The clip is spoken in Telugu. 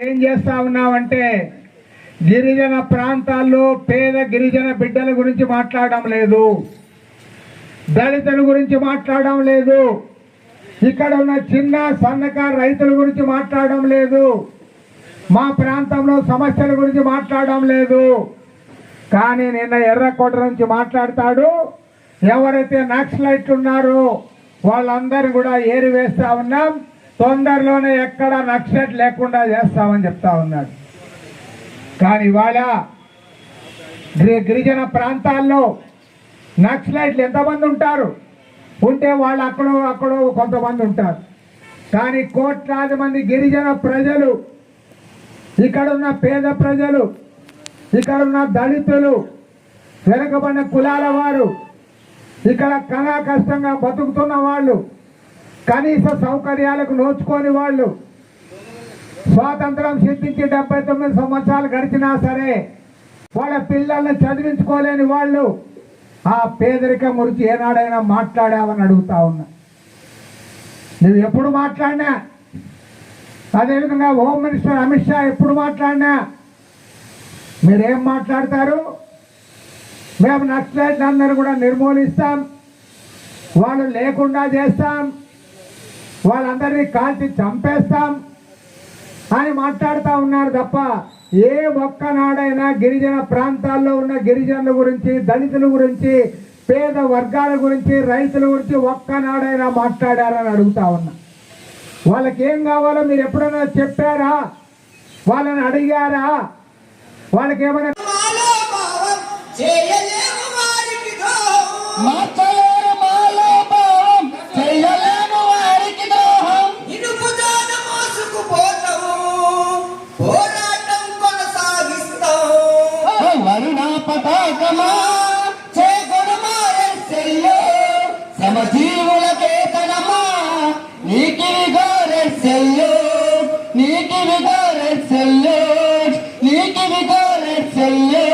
ఏం చేస్తా ఉన్నామంటే గిరిజన ప్రాంతాల్లో పేద గిరిజన బిడ్డల గురించి మాట్లాడడం లేదు, దళితుల గురించి మాట్లాడడం లేదు, ఇక్కడ ఉన్న చిన్న సన్నకారు రైతుల గురించి మాట్లాడడం లేదు, మా ప్రాంతంలో సమస్యల గురించి మాట్లాడడం లేదు. కానీ నిన్న ఎర్రకోట నుంచి మాట్లాడతాడు. ఎవరైతే నక్సలైట్లు ఉన్నారో వాళ్ళందరూ కూడా ఏరి వేస్తా ఉన్నాం, తొందరలోనే ఎక్కడ నక్సలైట్ లేకుండా చేస్తామని చెప్తా ఉన్నాడు. కానీ ఇవాళ గిరిజన ప్రాంతాల్లో నక్సలైట్లు ఎంతమంది ఉంటారు? ఉంటే వాళ్ళు అక్కడో కొంతమంది ఉంటారు. కానీ కోట్లాది మంది గిరిజన ప్రజలు, ఇక్కడున్న పేద ప్రజలు, ఇక్కడున్న దళితులు, వెనుకబడిన కులాల వారు, ఇక్కడ కష్టంగా బతుకుతున్న వాళ్ళు, కనీస సౌకర్యాలకు నోచుకోని వాళ్ళు, స్వాతంత్రం సిద్ధించి 79 సంవత్సరాలు గడిచినా సరే వాళ్ళ పిల్లల్ని చదివించుకోలేని వాళ్ళు ఆ పేదరికం గురించి ఏనాడైనా మాట్లాడావని అడుగుతా ఉన్నా. నువ్వు ఎప్పుడు మాట్లాడినా, అదేవిధంగా హోమ్ మినిస్టర్ అమిత్ షా ఎప్పుడు మాట్లాడినా మీరేం మాట్లాడతారు? మేము నక్సలైట్లందరూ కూడా నిర్మూలిస్తాం, వాళ్ళు లేకుండా చేస్తాం, వాళ్ళందరినీ కాల్చి చంపేస్తాం అని మాట్లాడుతూ ఉన్నారు తప్ప ఏ ఒక్కనాడైనా గిరిజన ప్రాంతాల్లో ఉన్న గిరిజనుల గురించి, దళితుల గురించి, పేద వర్గాల గురించి, రైతుల గురించి ఒక్కనాడైనా మాట్లాడారని అడుగుతా ఉన్నా. వాళ్ళకి ఏం కావాలో మీరు ఎప్పుడైనా చెప్పారా? వాళ్ళని అడిగారా? వాళ్ళకి ఏమైనా సమజీవులకేతనమా నీకి విగోరెస్సెల్లు, నీకి విగోరెస్సెల్లు, నీకి విగోరెస్సెల్లు.